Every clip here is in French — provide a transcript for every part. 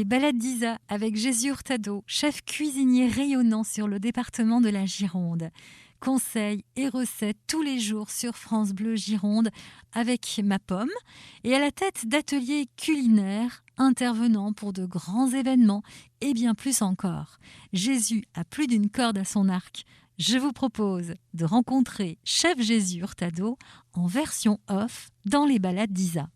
Les balades d'Isa avec Jésus Hurtado, chef cuisinier rayonnant sur le département de la Gironde. Conseils et recettes tous les jours sur France Bleu Gironde avec ma pomme et à la tête d'ateliers culinaires intervenant pour de grands événements et bien plus encore. Jésus a plus d'une corde à son arc. Je vous propose de rencontrer Chef Jésus Hurtado en version off dans les balades d'Isa.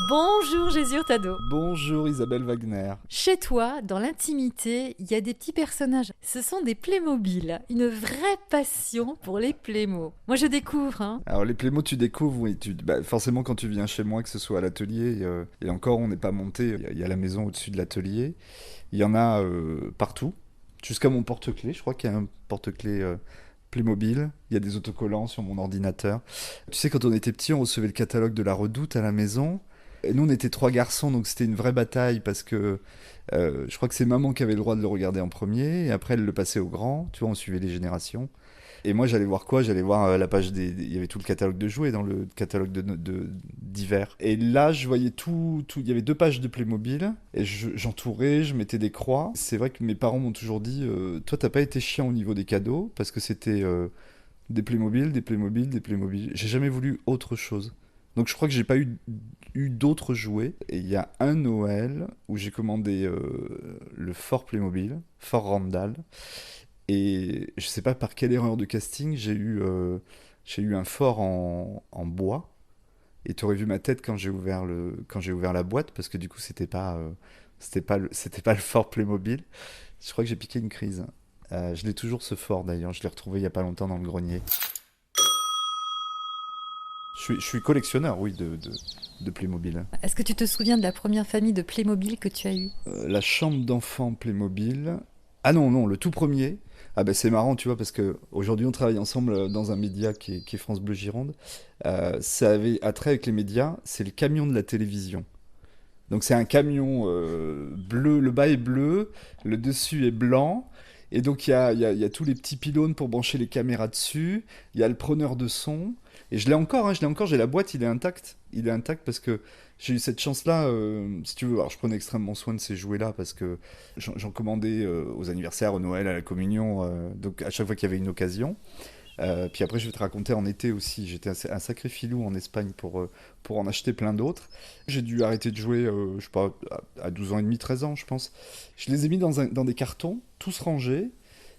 Bonjour Jésus Hurtado. Bonjour Isabelle Wagner. Chez toi, dans l'intimité, il y a des petits personnages. Ce sont des Playmobil, une vraie passion pour les Playmo. Moi je découvre. Alors les Playmo tu découvres, oui, forcément quand tu viens chez moi, que ce soit à l'atelier, et encore on n'est pas monté, il y a la maison au-dessus de l'atelier, il y en a partout, jusqu'à mon porte-clés, je crois qu'il y a un porte-clés Playmobil, il y a des autocollants sur mon ordinateur. Tu sais, quand on était petit, on recevait le catalogue de la Redoute à la maison. Et nous, on était 3 garçons, donc c'était une vraie bataille parce que je crois que c'est maman qui avait le droit de le regarder en premier, et après elle le passait au grand, tu vois, on suivait les générations. Et moi, j'allais voir quoi ? J'allais voir la page il y avait tout le catalogue de jouets dans le catalogue d'hiver. Et là, je voyais tout. Il y avait 2 pages de Playmobil, et j'entourais, je mettais des croix. C'est vrai que mes parents m'ont toujours dit toi, t'as pas été chiant au niveau des cadeaux, parce que c'était des Playmobil, des Playmobil, des Playmobil. J'ai jamais voulu autre chose. Donc je crois que j'ai pas eu d'autres jouets. Et il y a un Noël où j'ai commandé le Fort Playmobil, Fort Randall. Et je sais pas par quelle erreur de casting, j'ai eu un fort en bois. Et tu aurais vu ma tête quand j'ai ouvert la boîte, parce que du coup c'était pas le fort Playmobil. Je crois que j'ai piqué une crise. Je l'ai toujours, ce fort d'ailleurs, je l'ai retrouvé il y a pas longtemps dans le grenier. Je suis collectionneur, oui, de Playmobil. Est-ce que tu te souviens de la première famille de Playmobil que tu as eue ? La chambre d'enfant Playmobil. Ah non, le tout premier. Ah ben c'est marrant, tu vois, parce qu'aujourd'hui on travaille ensemble dans un média qui est France Bleu Gironde. Ça avait attrait avec les médias, c'est le camion de la télévision. Donc c'est un camion bleu, le bas est bleu, le dessus est blanc. Et donc il y a tous les petits pylônes pour brancher les caméras dessus. Il y a le preneur de son. Et je l'ai encore, j'ai la boîte, il est intact. Il est intact parce que j'ai eu cette chance-là, si tu veux. Alors je prenais extrêmement soin de ces jouets-là parce que j'en commandais aux anniversaires, au Noël, à la communion, donc à chaque fois qu'il y avait une occasion. Puis après, je vais te raconter, en été aussi, j'étais un sacré filou en Espagne pour en acheter plein d'autres. J'ai dû arrêter de jouer, je sais pas, à 12 ans et demi, 13 ans, je pense. Je les ai mis dans des cartons, tous rangés.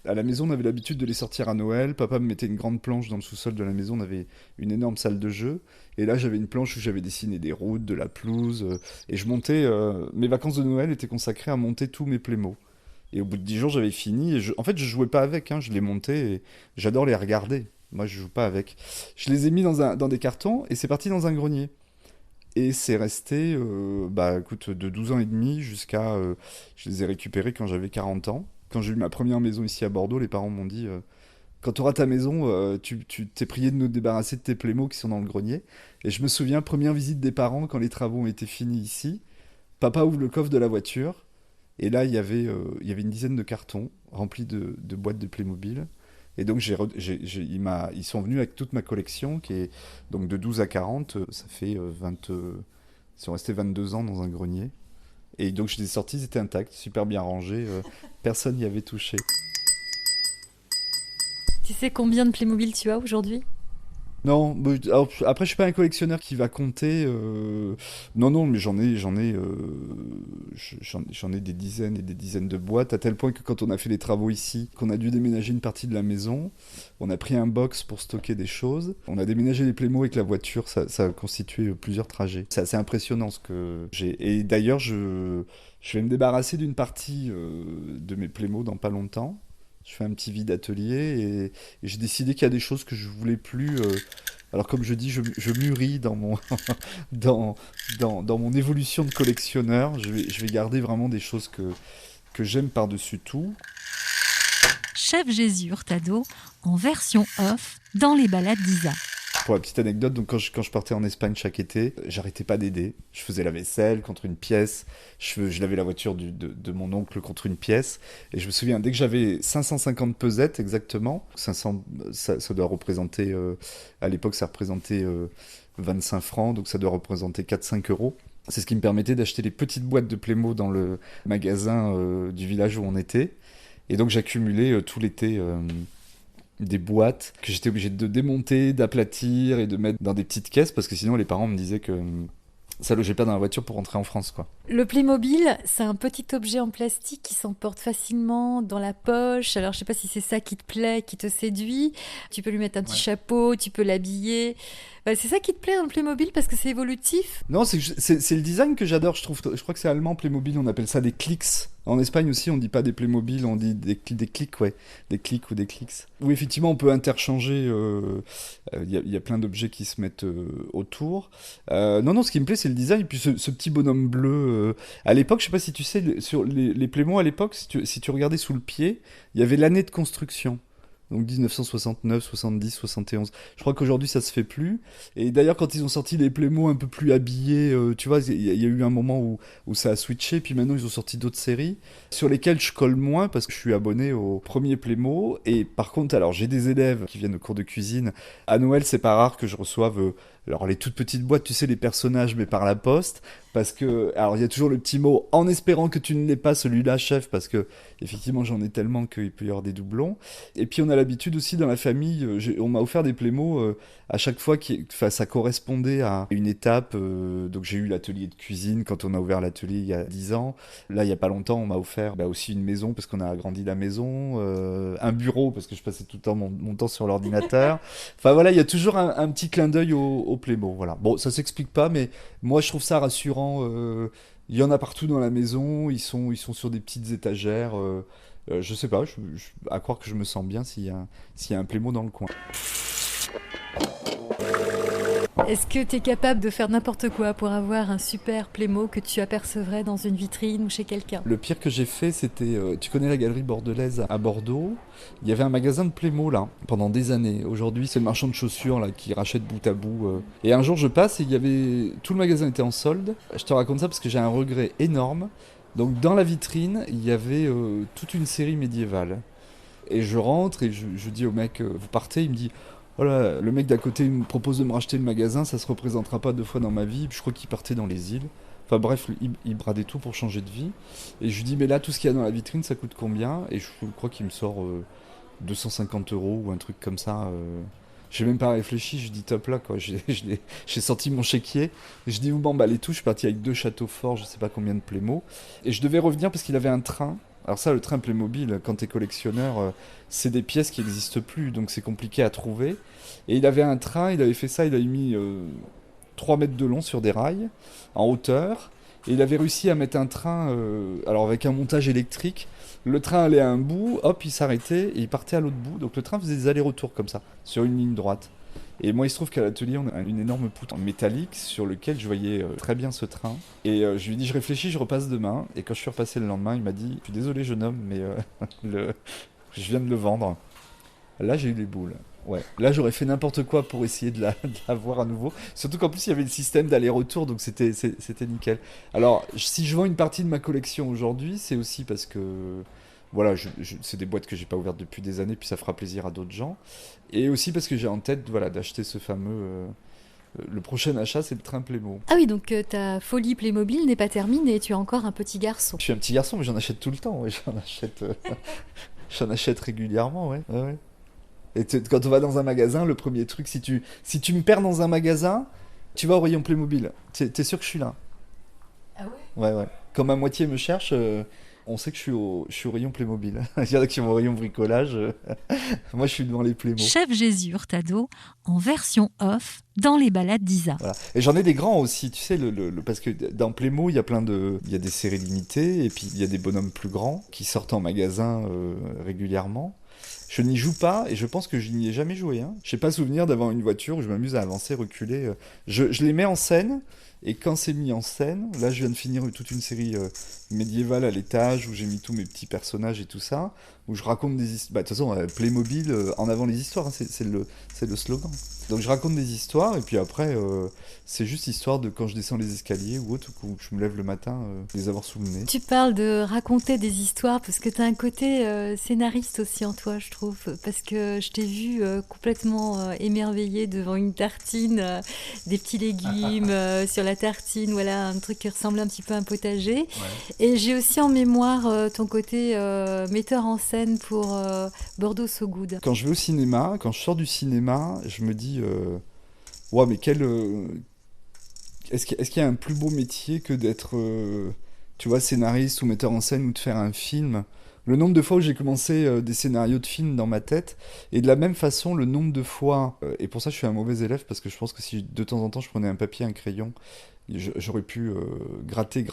À la maison, on avait l'habitude de les sortir à Noël. Papa me mettait une grande planche dans le sous-sol de la maison. On avait une énorme salle de jeu. Et là, j'avais une planche où j'avais dessiné des routes, de la pelouse. Et je montais... mes vacances de Noël étaient consacrées à monter tous mes Playmo. Et au bout de 10 jours, j'avais fini. En fait, je jouais pas avec. Je les montais et j'adore les regarder. Moi, je joue pas avec. Je les ai mis dans des cartons et c'est parti dans un grenier. Et c'est resté, écoute, de 12 ans et demi jusqu'à... je les ai récupérés quand j'avais 40 ans. Quand j'ai eu ma première maison ici à Bordeaux, les parents m'ont dit quand tu auras ta maison, tu t'es prié de nous débarrasser de tes Playmo qui sont dans le grenier. Et je me souviens, première visite des parents, quand les travaux ont été finis ici, papa ouvre le coffre de la voiture, et là, il y avait une dizaine de cartons remplis de boîtes de Playmobil. Et donc, ils sont venus avec toute ma collection, qui est donc de 12 à 40, ça fait 20... ils sont restés 22 ans dans un grenier. Et donc je les ai sortis, ils étaient intacts, super bien rangés, personne n'y avait touché. Tu sais combien de Playmobil tu as aujourd'hui ? Non, alors, après je suis pas un collectionneur qui va compter. Non, mais j'en ai des dizaines et des dizaines de boîtes, à tel point que quand on a fait les travaux ici, qu'on a dû déménager une partie de la maison, on a pris un box pour stocker des choses. On a déménagé les Playmo avec la voiture, ça a constitué plusieurs trajets. C'est assez impressionnant ce que j'ai. Et d'ailleurs, je vais me débarrasser d'une partie de mes Playmo dans pas longtemps. Je fais un petit vide atelier et j'ai décidé qu'il y a des choses que je voulais plus. Alors comme je dis, je mûris dans mon dans mon évolution de collectionneur. Je vais garder vraiment des choses que j'aime par-dessus tout. Chef Jésus Hurtado en version off dans les balades d'Isa. Pour la petite anecdote, donc quand je partais en Espagne chaque été, j'arrêtais pas d'aider. Je faisais la vaisselle contre une pièce, je lavais la voiture de mon oncle contre une pièce. Et je me souviens, dès que j'avais 550 pesettes exactement, 500, ça doit représenter, à l'époque ça représentait 25 francs, donc ça doit représenter 4-5 euros. C'est ce qui me permettait d'acheter les petites boîtes de Playmo dans le magasin du village où on était. Et donc j'accumulais tout l'été des boîtes que j'étais obligé de démonter, d'aplatir et de mettre dans des petites caisses parce que sinon les parents me disaient que ça logeait pas dans la voiture pour rentrer en France, quoi. Le Playmobil, c'est un petit objet en plastique qui s'emporte facilement dans la poche. Alors, je sais pas si c'est ça qui te plaît, qui te séduit. Tu peux lui mettre un petit chapeau, tu peux l'habiller. C'est ça qui te plaît dans le Playmobil parce que c'est évolutif. Non, c'est le design que j'adore, je trouve. Je crois que c'est allemand, Playmobil, on appelle ça des clics. En Espagne aussi, on dit pas des Playmobil, on dit des clics, ouais. Des clics ou des clics. Oui, effectivement, on peut interchanger. Y a plein d'objets qui se mettent autour. Non, ce qui me plaît, c'est le design. Et puis ce petit bonhomme bleu. À l'époque, je sais pas si tu sais, sur les Playmo à l'époque, si tu regardais sous le pied, il y avait l'année de construction. Donc 1969, 70, 71. Je crois qu'aujourd'hui ça se fait plus. Et d'ailleurs quand ils ont sorti les Playmo un peu plus habillés, tu vois, il y a eu un moment où ça a switché. Puis maintenant ils ont sorti d'autres séries sur lesquelles je colle moins parce que je suis abonné au premier Playmo. Et par contre, alors j'ai des élèves qui viennent au cours de cuisine. À Noël, c'est pas rare que je reçoive alors les toutes petites boîtes, tu sais, les personnages, mais par la poste. Parce que, alors il y a toujours le petit mot, en espérant que tu ne l'aies pas celui-là, chef, parce que effectivement j'en ai tellement qu'il peut y avoir des doublons. Et puis on a l'habitude aussi dans la famille, on m'a offert des Playmo à chaque fois, ça correspondait à une étape. Donc j'ai eu l'atelier de cuisine quand on a ouvert l'atelier il y a 10 ans. Là il y a pas longtemps on m'a offert aussi une maison parce qu'on a agrandi la maison, un bureau parce que je passais tout le temps mon temps sur l'ordinateur. Enfin voilà, il y a toujours un petit clin d'œil au Playmo. Voilà. Bon, ça s'explique pas, mais moi je trouve ça rassurant. Il y en a partout dans la maison, ils sont sur des petites étagères. Je sais pas, à croire que je me sens bien s'il y a un Playmo dans le coin. Est-ce que tu es capable de faire n'importe quoi pour avoir un super Playmo que tu apercevrais dans une vitrine ou chez quelqu'un ? Le pire que j'ai fait, c'était... tu connais la galerie bordelaise à Bordeaux ? Il y avait un magasin de Playmo là, pendant des années. Aujourd'hui, c'est le marchand de chaussures là, qui rachète bout à bout. Et un jour, je passe et il y avait... Tout le magasin était en solde. Je te raconte ça parce que j'ai un regret énorme. Donc dans la vitrine, il y avait toute une série médiévale. Et je rentre et je dis au mec, vous partez ? Il me dit... Voilà, le mec d'à côté me propose de me racheter le magasin, ça se représentera pas 2 fois dans ma vie. Je crois qu'il partait dans les îles. Enfin bref, il bradait tout pour changer de vie. Et je lui dis, mais là, tout ce qu'il y a dans la vitrine, ça coûte combien ? Et je crois qu'il me sort 250 € ou un truc comme ça. J'ai même pas réfléchi, je dis top là, quoi. J'ai sorti mon chéquier. Et je dis, vous m'emballez tout. Je suis parti avec 2 châteaux forts, je sais pas combien de Playmo. Et je devais revenir parce qu'il avait un train. Alors ça, le train Playmobil, quand t'es collectionneur, c'est des pièces qui n'existent plus, donc c'est compliqué à trouver. Et il avait un train, il avait fait ça, il avait mis 3 mètres de long sur des rails, en hauteur. Et il avait réussi à mettre un train, alors avec un montage électrique. Le train allait à un bout, hop, il s'arrêtait et il partait à l'autre bout. Donc le train faisait des allers-retours comme ça, sur une ligne droite. Et moi, il se trouve qu'à l'atelier, on a une énorme poutre métallique sur lequel je voyais très bien ce train. Et je lui ai dit, je réfléchis, je repasse demain. Et quand je suis repassé le lendemain, il m'a dit, je suis désolé, jeune homme, mais je viens de le vendre. Là, j'ai eu les boules. Ouais. Là, j'aurais fait n'importe quoi pour essayer de la voir à nouveau. Surtout qu'en plus, il y avait le système d'aller-retour, donc c'était nickel. Alors, si je vends une partie de ma collection aujourd'hui, c'est aussi parce que... Voilà, c'est des boîtes que j'ai pas ouvertes depuis des années, puis ça fera plaisir à d'autres gens. Et aussi parce que j'ai en tête, voilà, d'acheter ce fameux... le prochain achat, c'est le train Playmo. Ah oui, donc ta folie Playmobil n'est pas terminée, tu es encore un petit garçon. Je suis un petit garçon, mais j'en achète tout le temps, ouais, j'en achète régulièrement, ouais. Ouais. Et quand on va dans un magasin, le premier truc, si tu me perds dans un magasin, tu vas au rayon Playmobil. T'es sûr que je suis là ? Ah ouais ? Ouais. Quand ma moitié me cherche... on sait que je suis au rayon Playmobil. Il y en a qui vont au rayon bricolage. Moi, je suis devant les Playmo. Chef Jésus Hurtado, en version off, dans les balades d'Isa. Voilà. Et j'en ai des grands aussi, tu sais, parce que dans Playmo, il y a il y a des séries limitées, et puis il y a des bonhommes plus grands qui sortent en magasin régulièrement. Je n'y joue pas, et je pense que je n'y ai jamais joué. Hein. Je n'ai pas souvenir d'avoir une voiture où je m'amuse à avancer, reculer. Je les mets en scène, et quand c'est mis en scène, là je viens de finir toute une série médiévale à l'étage, où j'ai mis tous mes petits personnages et tout ça. où je raconte des histoires. Bah, de toute façon, Playmobil, en avant les histoires, hein, c'est le slogan. Donc je raconte des histoires, et puis après, c'est juste histoire de quand je descends les escaliers ou autre, ou que je me lève le matin, les avoir sous le nez. Tu parles de raconter des histoires parce que tu as un côté scénariste aussi en toi, je trouve. Parce que je t'ai vu complètement émerveillé devant une tartine, des petits légumes sur la tartine, voilà, un truc qui ressemble un petit peu à un potager. Ouais. Et j'ai aussi en mémoire ton côté metteur en scène pour Bordeaux So Good. Quand je vais au cinéma, quand je sors du cinéma, je me dis, ouais, mais est-ce qu'il y a un plus beau métier que d'être, tu vois, scénariste ou metteur en scène ou de faire un film? Le nombre de fois où j'ai commencé des scénarios de films dans ma tête, et de la même façon, le nombre de fois, et pour ça je suis un mauvais élève, parce que je pense que si de temps en temps je prenais un papier, un crayon, j'aurais pu gratter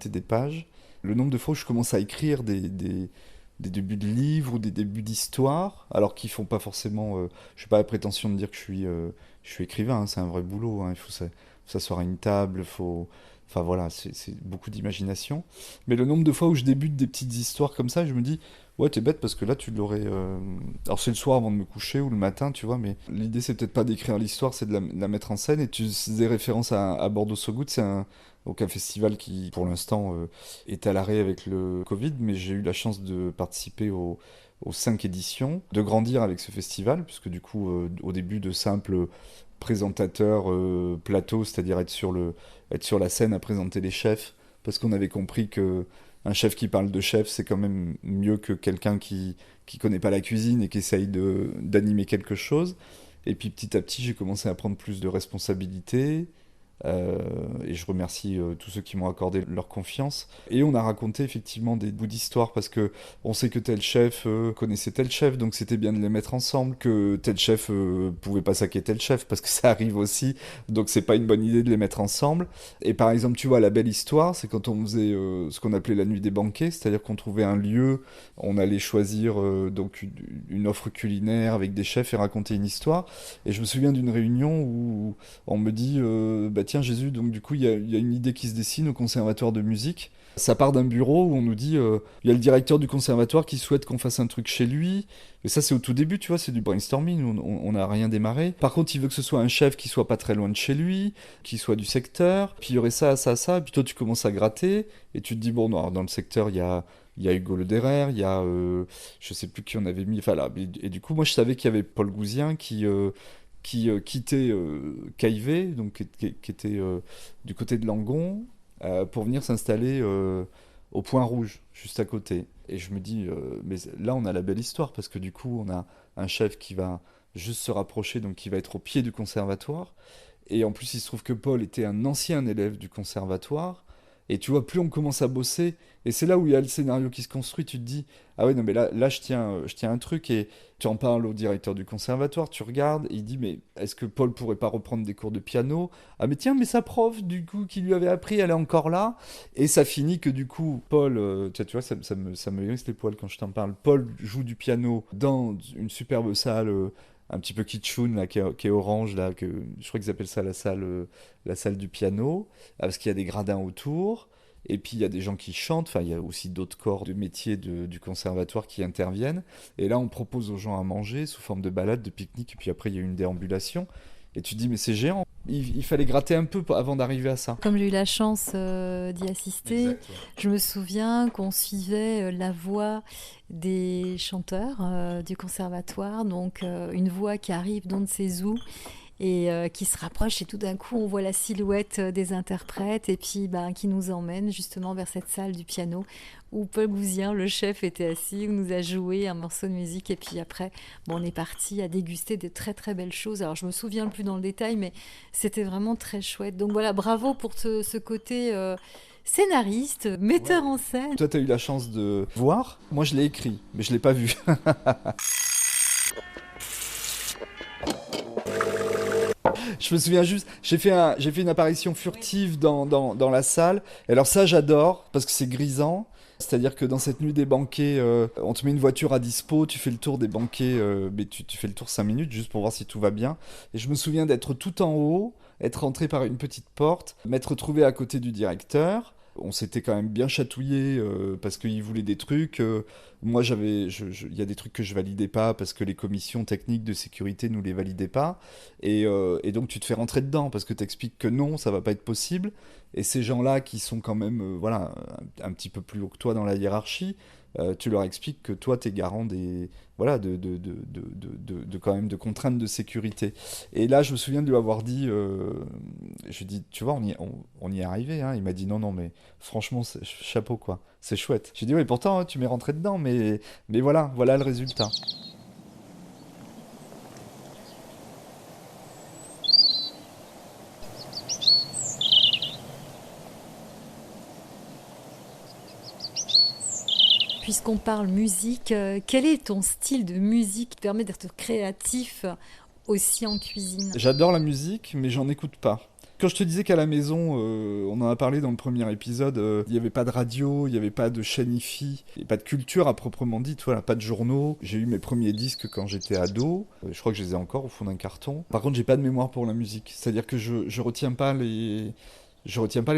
des pages. Le nombre de fois où je commence à écrire des débuts de livres ou des débuts d'histoire, alors qu'ils font pas forcément. Je n'ai pas la prétention de dire que je suis écrivain, hein, c'est un vrai boulot, hein, il faut s'asseoir à une table, faut. Enfin voilà, c'est beaucoup d'imagination. Mais le nombre de fois où je débute des petites histoires comme ça, je me dis, ouais, t'es bête parce que là, tu l'aurais. Alors, c'est le soir avant de me coucher ou le matin, tu vois, mais l'idée, c'est peut-être pas d'écrire l'histoire, c'est de la mettre en scène. Et tu faisais référence à Bordeaux So Good, donc un festival qui, pour l'instant, est à l'arrêt avec le Covid, mais j'ai eu la chance de participer aux 5 éditions, de grandir avec ce festival, puisque du coup, au début, de simple présentateur plateau, c'est-à-dire être sur la scène à présenter les chefs, parce qu'on avait compris que un chef qui parle de chef, c'est quand même mieux que quelqu'un qui connaît pas la cuisine et qui essaye d'animer quelque chose. Et puis petit à petit, j'ai commencé à prendre plus de responsabilités. Et je remercie tous ceux qui m'ont accordé leur confiance. Et on a raconté effectivement des bouts d'histoire parce que on sait que tel chef connaissait tel chef, donc c'était bien de les mettre ensemble. Que tel chef pouvait pas saquer tel chef parce que ça arrive aussi, donc c'est pas une bonne idée de les mettre ensemble. Et par exemple, tu vois, la belle histoire, c'est quand on faisait ce qu'on appelait la nuit des banquets, c'est-à-dire qu'on trouvait un lieu, on allait choisir donc une offre culinaire avec des chefs et raconter une histoire. Et je me souviens d'une réunion où on me dit bah tiens Jésus, donc du coup il y a une idée qui se dessine au conservatoire de musique. Ça part d'un bureau où on nous dit il y a le directeur du conservatoire qui souhaite qu'on fasse un truc chez lui. Et ça c'est au tout début, tu vois, c'est du brainstorming, on n'a rien démarré. Par contre il veut que ce soit un chef qui soit pas très loin de chez lui, qui soit du secteur. Puis il y aurait ça. Puis toi tu commences à gratter et tu te dis bon non, dans le secteur il y a Hugo Le Derer, il y a je sais plus qui on avait mis. Enfin là, et du coup moi je savais qu'il y avait Paul Gouzien qui quittait KIV, donc qui était du côté de Langon, pour venir s'installer au Point Rouge, juste à côté. Et je me dis, mais là on a la belle histoire, parce que du coup on a un chef qui va juste se rapprocher, donc qui va être au pied du conservatoire. Et en plus il se trouve que Paul était un ancien élève du conservatoire. Et tu vois, plus on commence à bosser, et c'est là où il y a le scénario qui se construit, tu te dis, ah ouais, non, mais là je tiens un truc, et tu en parles au directeur du conservatoire, tu regardes, et il dit, mais est-ce que Paul pourrait pas reprendre des cours de piano? Ah mais tiens, mais sa prof, du coup, qui lui avait appris, elle est encore là, et ça finit que du coup, Paul, tu vois, ça me hérisse les poils quand je t'en parle, Paul joue du piano dans une superbe salle, un petit peu kitschoun, là, qui est orange, là, je crois qu'ils appellent ça la salle du piano, parce qu'il y a des gradins autour. Et puis il y a des gens qui chantent, enfin il y a aussi d'autres corps de métier du conservatoire qui interviennent. Et là on propose aux gens à manger sous forme de balade, de pique-nique, et puis après il y a une déambulation. Et tu te dis mais c'est géant, il fallait gratter un peu avant d'arriver à ça. Comme j'ai eu la chance d'y assister, Exact, ouais. je me souviens qu'on suivait la voix des chanteurs du conservatoire, donc une voix qui arrive d'on ne sait où et qui se rapproche et tout d'un coup on voit la silhouette des interprètes et puis qui nous emmène justement vers cette salle du piano où Paul Gouzien, le chef, était assis, où nous a joué un morceau de musique et puis après on est parti à déguster de très très belles choses. Alors je me souviens plus dans le détail mais c'était vraiment très chouette. Donc voilà, bravo pour ce côté scénariste, metteur en scène. Toi, tu as eu la chance de voir. Moi, je l'ai écrit, mais je l'ai pas vu. Je me souviens juste, j'ai fait une apparition furtive dans la salle. Et alors ça, j'adore, parce que c'est grisant. C'est-à-dire que dans cette nuit des banquets, on te met une voiture à dispo, tu fais le tour des banquets, mais tu fais le tour 5 minutes juste pour voir si tout va bien. Et je me souviens d'être tout en haut, être rentré par une petite porte, m'être retrouvé à côté du directeur, On s'était quand même bien chatouillé parce qu'ils voulaient des trucs. Moi, il y a des trucs que je validais pas parce que les commissions techniques de sécurité nous les validaient pas. Et donc, tu te fais rentrer dedans parce que tu expliques que non, ça va pas être possible. Et ces gens-là qui sont quand même voilà, un petit peu plus haut que toi dans la hiérarchie, tu leur expliques que toi, tu es garant des, voilà, quand même de contraintes de sécurité. Et là, je me souviens de lui avoir dit, je lui ai dit, tu vois, on y est arrivé. Hein. Il m'a dit, non, non, mais franchement, chapeau, quoi. C'est chouette. J'ai dit, oui, pourtant, hein, tu m'es rentré dedans, mais voilà le résultat. Puisqu'on parle musique, quel est ton style de musique qui te permet d'être créatif aussi en cuisine? J'adore la musique, mais j'en écoute pas. Quand je te disais qu'à la maison, on en a parlé dans le premier épisode, il n'y avait pas de radio, il n'y avait pas de chaîne IFI, il n'y avait pas de culture à proprement dit, voilà, pas de journaux. J'ai eu mes premiers disques quand j'étais ado, je crois que je les ai encore au fond d'un carton. Par contre, j'ai pas de mémoire pour la musique, c'est-à-dire que je retiens pas les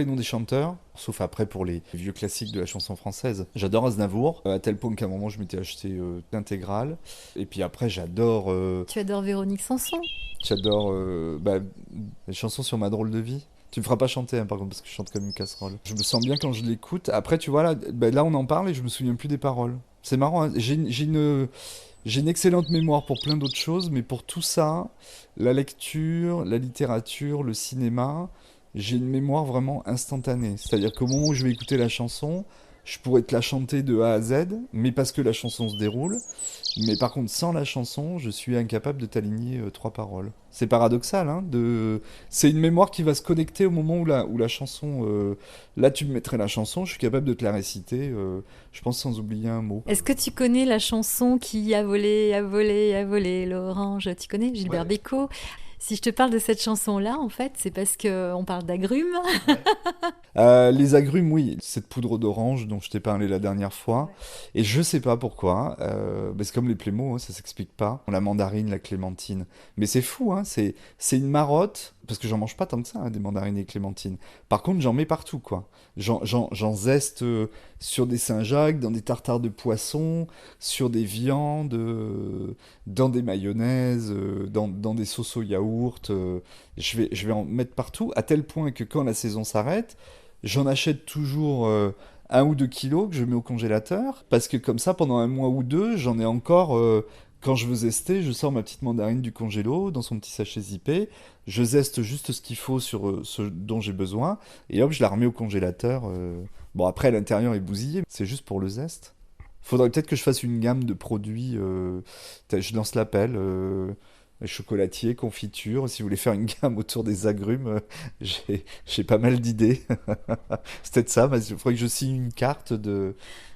noms des chanteurs, sauf après pour les vieux classiques de la chanson française. J'adore Aznavour, à tel point qu'à un moment je m'étais acheté l'intégrale. Et puis après Tu adores Véronique Sanson? j'adore bah, les chansons sur ma drôle de vie. Tu me feras pas chanter hein, par contre parce que je chante comme une casserole. Je me sens bien quand je l'écoute. Après tu vois là, bah, là on en parle et je me souviens plus des paroles. C'est marrant, hein. J'ai une excellente mémoire pour plein d'autres choses, mais pour tout ça, la lecture, la littérature, le cinéma, j'ai une mémoire vraiment instantanée. C'est-à-dire qu'au moment où je vais écouter la chanson, je pourrais te la chanter de A à Z, mais parce que la chanson se déroule. Mais par contre, sans la chanson, je suis incapable de t'aligner trois paroles. C'est paradoxal, hein, c'est une mémoire qui va se connecter au moment où la chanson... Là, tu me mettrais la chanson, je suis capable de te la réciter, je pense sans oublier un mot. Est-ce que tu connais la chanson qui a volé, a volé, a volé l'orange? Tu connais Gilbert Ouais. Bécaud? Si je te parle de cette chanson-là, en fait, c'est parce qu'on parle d'agrumes. Les agrumes, oui, cette poudre d'orange dont je t'ai parlé la dernière fois, et je sais pas pourquoi, mais c'est comme les plémos, hein, ça s'explique pas. La mandarine, la clémentine, mais c'est fou, hein, c'est une marotte, parce que j'en mange pas tant que ça, hein, des mandarines et clémentines. Par contre, j'en mets partout, quoi. J'en zeste sur des Saint-Jacques, dans des tartares de poisson, sur des viandes, dans des mayonnaises, dans des sauces au yaourt. Je vais en mettre partout, à tel point que quand la saison s'arrête, j'en achète toujours 1 ou 2 kilos que je mets au congélateur, parce que comme ça, pendant un mois ou deux, j'en ai encore. Quand je veux zester, je sors ma petite mandarine du congélo dans son petit sachet zippé, je zeste juste ce qu'il faut sur ce dont j'ai besoin, et hop, je la remets au congélateur. Bon, après, l'intérieur est bousillé, c'est juste pour le zeste. Faudrait peut-être que je fasse une gamme de produits. Je lance l'appel. Chocolatier, confiture, si vous voulez faire une gamme autour des agrumes, j'ai pas mal d'idées. C'est peut-être ça, mais il faudrait que je signe une carte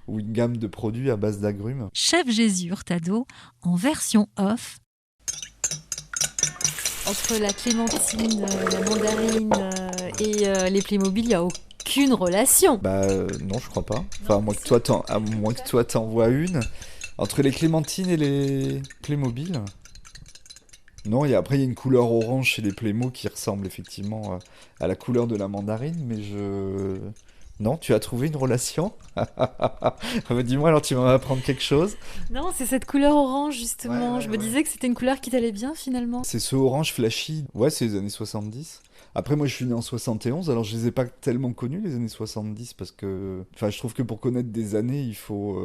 ou une gamme de produits à base d'agrumes. Chef Jésus Hurtado, en version off. Entre la clémentine, la mandarine et les Playmobil, il n'y a aucune relation. Bah non, je crois pas. Enfin, à moins que toi t'en vois une. Entre les clémentines et les Playmobil. Non, après il y a une couleur orange chez les Playmo qui ressemble effectivement à la couleur de la mandarine, mais je... Non, tu as trouvé une relation? Dis-moi alors, tu vas m'apprendre quelque chose. Non, c'est cette couleur orange justement. Ouais, Je me ouais. disais que c'était une couleur qui t'allait bien finalement. C'est ce orange flashy. Ouais, c'est les années 70. Après, moi, je suis né en 71, alors je les ai pas tellement connus, les années 70, parce que... Enfin, je trouve que pour connaître des années, il faut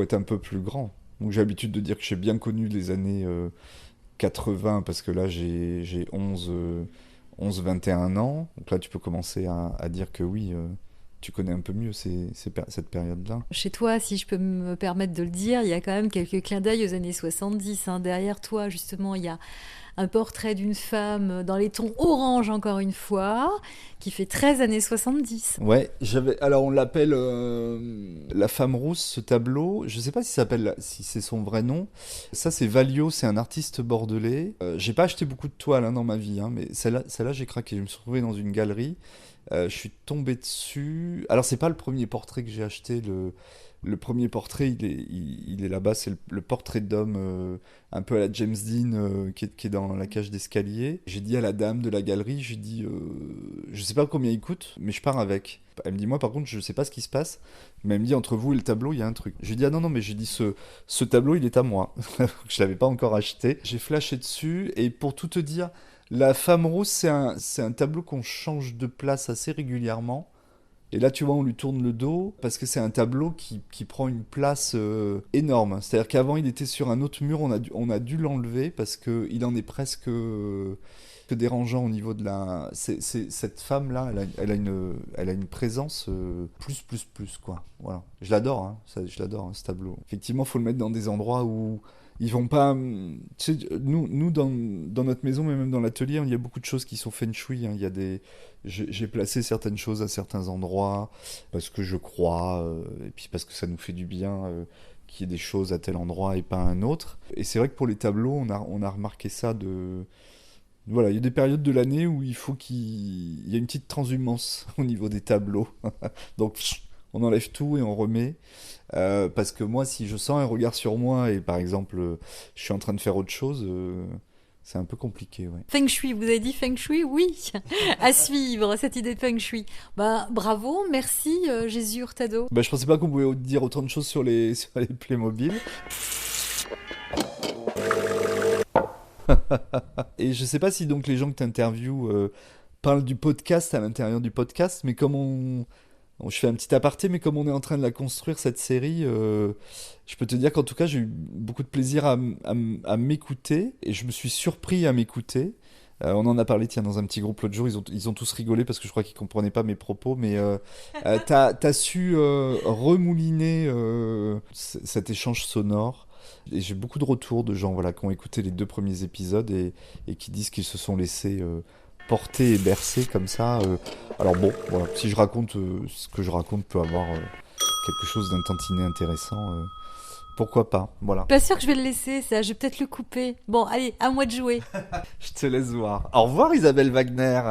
être un peu plus grand. Donc j'ai l'habitude de dire que j'ai bien connu les années 80, parce que là, j'ai 21 ans. Donc là, tu peux commencer à dire que oui, tu connais un peu mieux cette période-là. Chez toi, si je peux me permettre de le dire, il y a quand même quelques clins d'œil aux années 70. Hein. Derrière toi, justement, il y a un portrait d'une femme dans les tons orange, encore une fois, qui fait 13 années 70. Ouais, alors on l'appelle La Femme Rousse, ce tableau. Je sais pas si c'est son vrai nom. Ça, c'est Valio, c'est un artiste bordelais. J'ai pas acheté beaucoup de toiles hein, dans ma vie, hein, mais celle-là, j'ai craqué. Je me suis retrouvé dans une galerie. Je suis tombé dessus. Alors, c'est pas le premier portrait que j'ai acheté. Le premier portrait, il est là-bas. C'est le portrait d'homme un peu à la James Dean qui est dans la cage d'escalier. J'ai dit à la dame de la galerie, j'ai dit, je sais pas combien il coûte, mais je pars avec. Elle me dit, moi par contre, je sais pas ce qui se passe. Mais elle me dit, entre vous et le tableau, il y a un truc. Je lui dis, ah non, non, mais j'ai dit, ce tableau, il est à moi. Je l'avais pas encore acheté. J'ai flashé dessus, et pour tout te dire, la femme rose, c'est un tableau qu'on change de place assez régulièrement. Et là, tu vois, on lui tourne le dos parce que c'est un tableau qui prend une place énorme. C'est-à-dire qu'avant, il était sur un autre mur, on a dû l'enlever parce qu'il en est presque dérangeant au niveau de la... cette femme-là, elle a une présence plus, quoi. Voilà. Je l'adore, hein, je l'adore, hein, ce tableau. Effectivement, il faut le mettre dans des endroits où ils vont pas... Tu sais, nous dans notre maison, mais même dans l'atelier, il y a beaucoup de choses qui sont feng shui. Hein. Il y a des... J'ai placé certaines choses à certains endroits parce que je crois, et puis parce que ça nous fait du bien qu'il y ait des choses à tel endroit et pas à un autre. Et c'est vrai que pour les tableaux, on a remarqué ça de... Voilà, il y a des périodes de l'année où il faut il y a une petite transhumance au niveau des tableaux. Donc, on enlève tout et on remet. Parce que moi, si je sens un regard sur moi et par exemple, je suis en train de faire autre chose, c'est un peu compliqué. Ouais. Feng Shui, vous avez dit Feng Shui? Oui, à suivre cette idée de Feng Shui. Bah, bravo, merci Jésus Hurtado. Bah, je pensais pas qu'on pouvait dire autant de choses sur les Playmobil. Et je sais pas si donc les gens que tu interviews parlent du podcast à l'intérieur du podcast, mais comme je fais un petit aparté, mais comme on est en train de la construire, cette série, je peux te dire qu'en tout cas, j'ai eu beaucoup de plaisir à m'écouter, et je me suis surpris à m'écouter. On en a parlé, tiens, dans un petit groupe l'autre jour, ils ont tous rigolé parce que je crois qu'ils comprenaient pas mes propos, mais t'as su remouliner cet échange sonore. Et j'ai beaucoup de retours de gens voilà, qui ont écouté les 2 premiers épisodes et qui disent qu'ils se sont laissés porter et bercer comme ça. Alors bon, voilà, si je raconte ce que je raconte peut avoir quelque chose d'un tantinet intéressant, pourquoi pas, voilà. Pas sûr que je vais le laisser, ça, je vais peut-être le couper. Bon, allez, à moi de jouer. Je te laisse voir. Au revoir Isabelle Wagner.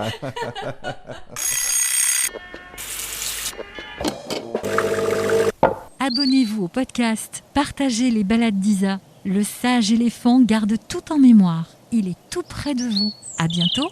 Abonnez-vous au podcast, partagez les balades d'Isa. Le sage éléphant garde tout en mémoire. Il est tout près de vous. À bientôt.